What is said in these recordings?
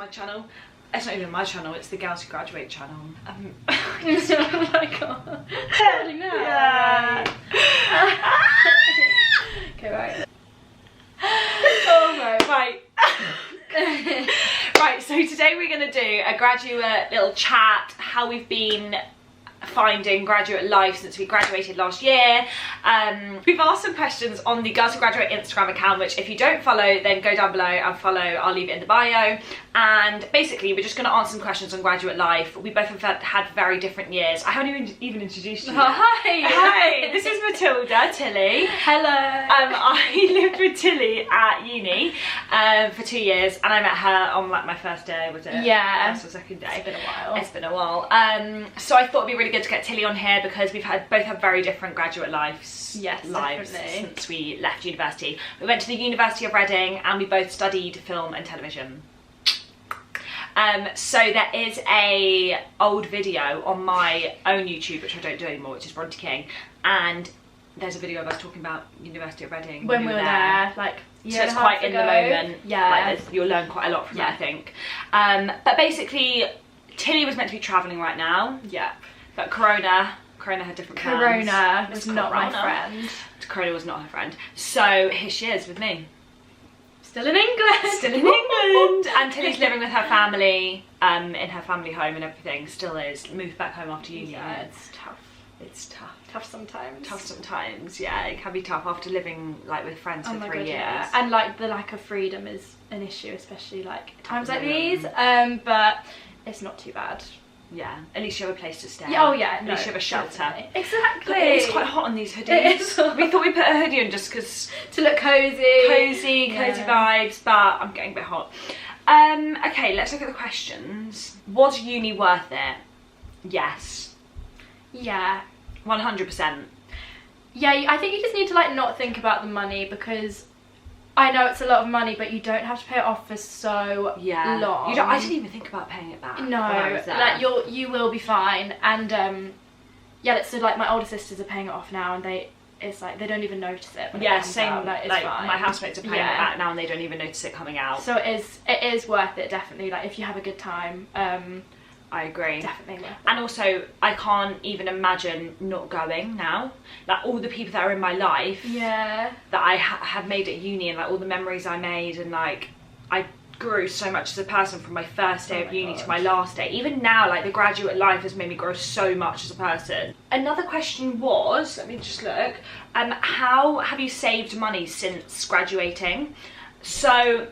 my channel. It's not even my channel, it's the Girls Who Graduate channel. Oh my god. Yeah. Okay, right. Oh my, right. Right, so today we're going to do a graduate little chat, how we've been finding graduate life since we graduated last year. We've asked some questions on the Girls Who Graduate Instagram account, which if you don't follow, then go down below and follow. I'll leave it in the bio. And basically we're just going to answer some questions on graduate life. We both have had very different years. I haven't even introduced you yet. Hi. Hi, this is Matilda, Tilly. Hello. I lived with Tilly at uni for 2 years, and I met her on like my first day, was it? Yeah. First or second day. It's been a while. It's been a while. So I thought it'd be really good to get Tilly on here because we've both had very different graduate lives. Yes, lives definitely. since we left university. We went to the University of Reading and we both studied film and television. So there is a old video on my own YouTube, which I don't do anymore, which is Bronte King, and there's a video of us talking about University of Reading when we were there, like so it's quite in the moment. Yeah, like you'll learn quite a lot from it, I think. But basically Tilly was meant to be travelling right now. Yeah. But Corona had different plans. Corona was not my friend. Corona was not her friend. So here she is with me. Still in England. Still in England. And Tilly's living with her family, in her family home and everything. Still is. Moved back home after uni. Yeah, it's tough. It's tough. Tough sometimes. Tough sometimes, yeah. It can be tough after living like with friends for 3 years. Yeah. And like the lack of freedom is an issue, especially like times like these. But it's not too bad. Yeah, at least you have a place to stay. Yeah, oh yeah, at least you have a shelter. Definitely. Exactly. But it's quite hot on these hoodies. We thought we'd put a hoodie on just because to look cozy. Cozy vibes, but I'm getting a bit hot. Okay, let's look at the questions. Was uni worth it? Yes. Yeah. 100%. Yeah, I think you just need to like not think about the money, because I know it's a lot of money, but you don't have to pay it off for so long. You don't, I didn't even think about paying it back. No, like you will be fine. And yeah, so like my older sisters are paying it off now, and it's like they don't even notice it. When it comes same. out. Like, like fine. my housemates are paying it back now, and they don't even notice it coming out. So it is worth it, definitely. Like if you have a good time. I agree. Definitely worth it. And also, I can't even imagine not going now. Like all the people that are in my life, that I have made at uni, and like all the memories I made, and like I grew so much as a person from my first day of uni to my last day. Even now, like the graduate life has made me grow so much as a person. Another question was, let me just look, how have you saved money since graduating? So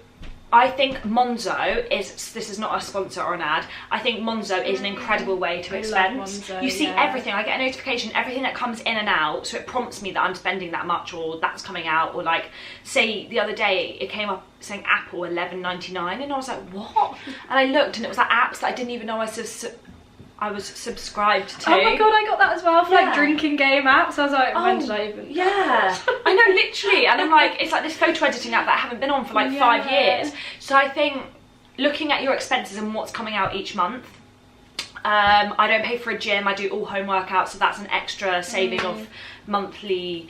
I think Monzo this is not a sponsor or an ad, I think Monzo is an incredible way to expense. You see everything, I get a notification, everything that comes in and out, so it prompts me that I'm spending that much, or that's coming out, or like, say the other day it came up saying Apple $11.99, and I was like, what? And I looked and it was like apps that I didn't even know I was subscribed to. Oh my god, I got that as well for like drinking game apps. I was like, when did I even? Yeah, I know, literally. And I'm like, it's like this photo editing app that I haven't been on for like 5 years. So I think looking at your expenses and what's coming out each month. I don't pay for a gym. I do all home workouts, so that's an extra saving of monthly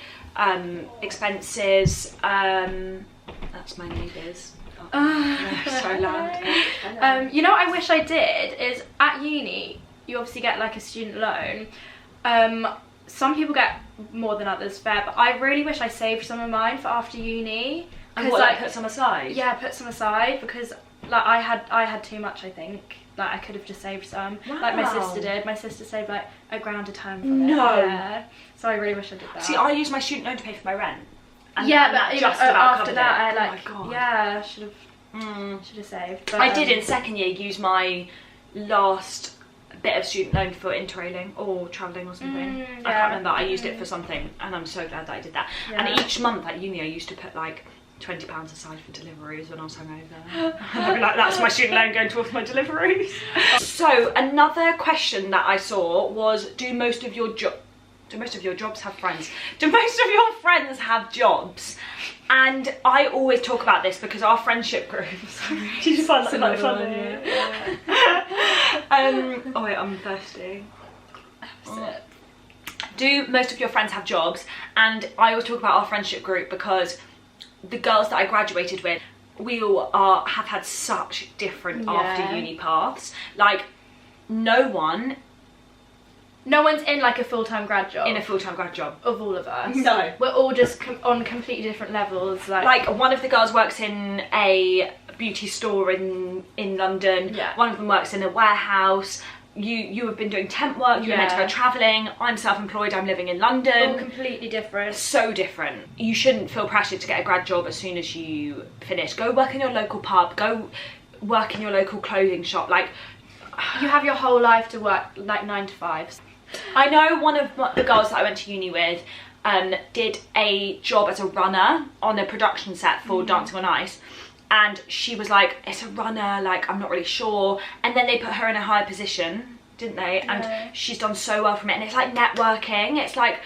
expenses. That's my neighbours. So loud. You know what I wish I did is at uni you obviously get like a student loan. Some people get more than others, fair, but I really wish I saved some of mine for after uni. And what, like put some aside? Yeah, put some aside, because like I had too much, I think. Like I could have just saved some. Wow. Like my sister did. My sister saved like £1,000 a term from it. Yeah. So I really wish I did that. See, I used my student loan to pay for my rent. And but just about after that, I like, oh my God. Yeah, should have saved. But, I did in second year use my last bit of student loan for interrailing or travelling or something. I can't remember. I used it for something, and I'm so glad that I did that. Yeah. And each month at uni, I used to put like £20 aside for deliveries when I was hungover. I'd be like, that's my student loan going towards my deliveries. So another question that I saw was, do most of your jobs have friends? Do most of your friends have jobs? And I always talk about this because our friendship groups. Did you find that like funny? Oh wait, I'm thirsty. Do most of your friends have jobs? And I always talk about our friendship group because the girls that I graduated with, we all have had such different after uni paths. Like, no one's in like a full-time grad job. In a full-time grad job. Of all of us. No. We're all just on completely different levels. Like one of the girls works in a beauty store in London. Yeah. One of them works in a warehouse. You have been doing temp work, you were meant to go travelling. I'm self-employed, I'm living in London. All completely different. So different. You shouldn't feel pressured to get a grad job as soon as you finish. Go work in your local pub, go work in your local clothing shop. Like, you have your whole life to work like 9 to 5. I know one of the girls that I went to uni with did a job as a runner on a production set for Dancing on Ice. And she was like, it's a runner, like, I'm not really sure. And then they put her in a higher position, didn't they? And she's done so well from it. And it's like networking. It's like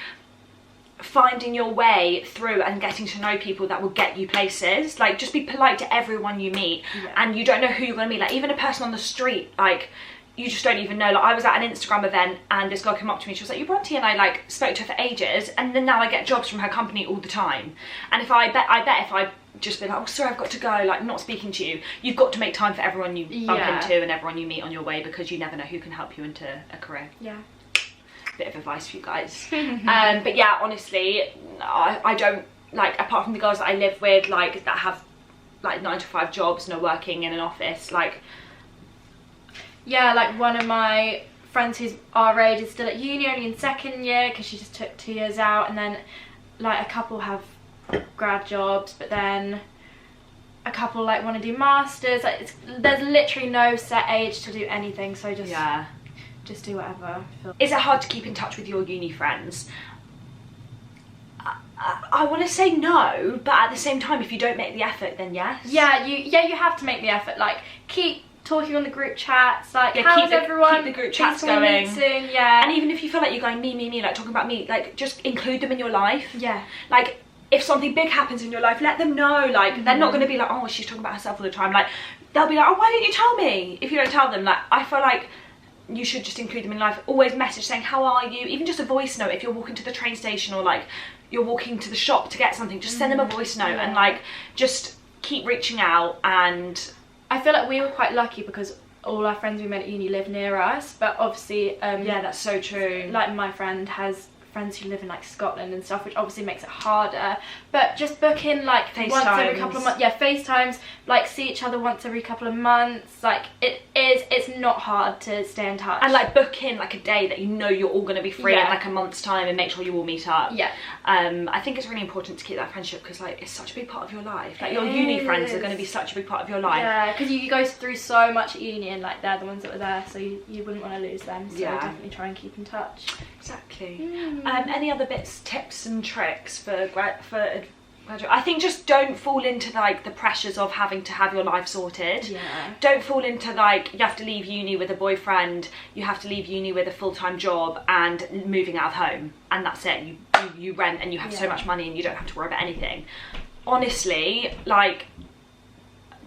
finding your way through and getting to know people that will get you places. Like, just be polite to everyone you meet. And you don't know who you're going to meet. Like, even a person on the street, like, you just don't even know. Like, I was at an Instagram event and this girl came up to me. She was like, "You Bronte?" And I like spoke to her for ages. And then now I get jobs from her company all the time. And if I bet if I just been like, "Oh, sorry, I've got to go," like, not speaking to you, you've got to make time for everyone you bump into and everyone you meet on your way, because you never know who can help you into a career. Bit of advice for you guys. But yeah, honestly, I don't, like, apart from the girls that I live with, like, that have like 9 to 5 jobs and are working in an office, like, like one of my friends who's our age is still at uni, only in second year because she just took 2 years out. And then like a couple have grad jobs, but then a couple like want to do masters. Like, there's literally no set age to do anything, so just do whatever. Is it hard to keep in touch with your uni friends? I want to say no, but at the same time, if you don't make the effort, then yes. You have to make the effort. Like, keep talking on the group chats, like, how's everyone? Keep the group chats going. Soon, And even if you feel like you're going me, like talking about me, like, just include them in your life. Like, if something big happens in your life, let them know. Like, they're not going to be like, "Oh, she's talking about herself all the time." Like, they'll be like, "Oh, why didn't you tell me?" If you don't tell them, like, I feel like you should just include them in life. Always message saying, "How are you?" Even just a voice note. If you're walking to the train station or like you're walking to the shop to get something, just send them a voice note and like just keep reaching out. And I feel like we were quite lucky because all our friends we met at uni live near us, but obviously yeah, that's so true. Like, my friend has friends who live in like Scotland and stuff, which obviously makes it harder. But just book in like once every couple of months. FaceTimes, like, see each other once every couple of months. Like, it's not hard to stay in touch. And like, book in like a day that you know you're all going to be free in like a month's time, and make sure you all meet up. I think it's really important to keep that friendship, because like, it's such a big part of your life. Like, your uni friends are going to be such a big part of your life. Because you go through so much at uni, and like, they're the ones that were there, so you wouldn't want to lose them. So definitely try and keep in touch. Exactly. Any other tips and tricks for graduate? I think just don't fall into like the pressures of having to have your life sorted. Don't fall into like, you have to leave uni with a boyfriend, you have to leave uni with a full-time job and moving out of home, and that's it. You rent and you have so much money and you don't have to worry about anything. Honestly, like,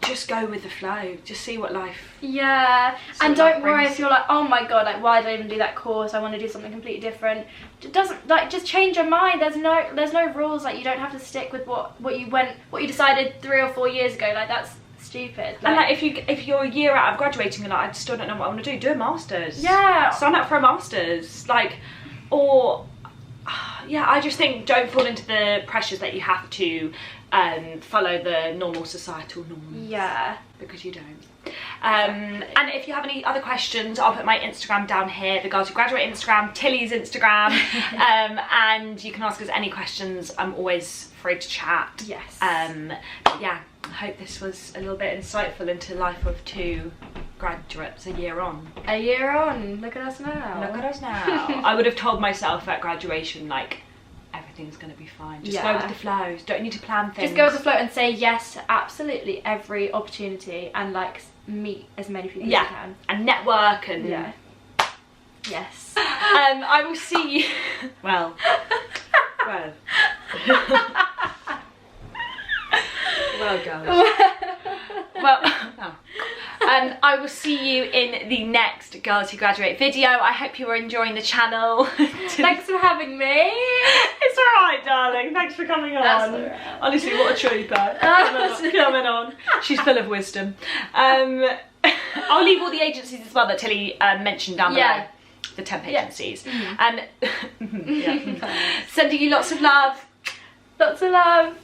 just go with the flow. Just see what life. And don't worry if you're like, "Oh my god, like, why did I even do that course? I want to do something completely different." It doesn't, like, just change your mind. There's no rules. Like, you don't have to stick with what you decided 3 or 4 years ago. Like, that's stupid. Like, and like, if you're a year out of graduating and like, I still don't know what I want to do a masters. Sign up for a masters. Like, or I just think don't fall into the pressures that you have to follow the normal societal norms. Because you don't. And if you have any other questions, I'll put my Instagram down here, the Girls Who Graduate Instagram, Tilly's Instagram, and you can ask us any questions. I'm always free to chat. But yeah, I hope this was a little bit insightful into the life of 2 graduates a year on. Look at us now. I would have told myself at graduation, like, everything's going to be fine. Just go with the flow. Don't need to plan things. Just go with the flow and say yes to absolutely every opportunity, and like, meet as many people as you can. And network and yes. I will see you. Well. Well, girls. I will see you in the next Girls Who Graduate video. I hope you are enjoying the channel. Thanks for having me. It's It's alright, darling. Thanks for coming on. That's all right. Honestly, what a trooper. Coming on. She's full of wisdom. I'll leave all the agencies as well that Tilly mentioned down below. The temp agencies. And sending you lots of love. Lots of love.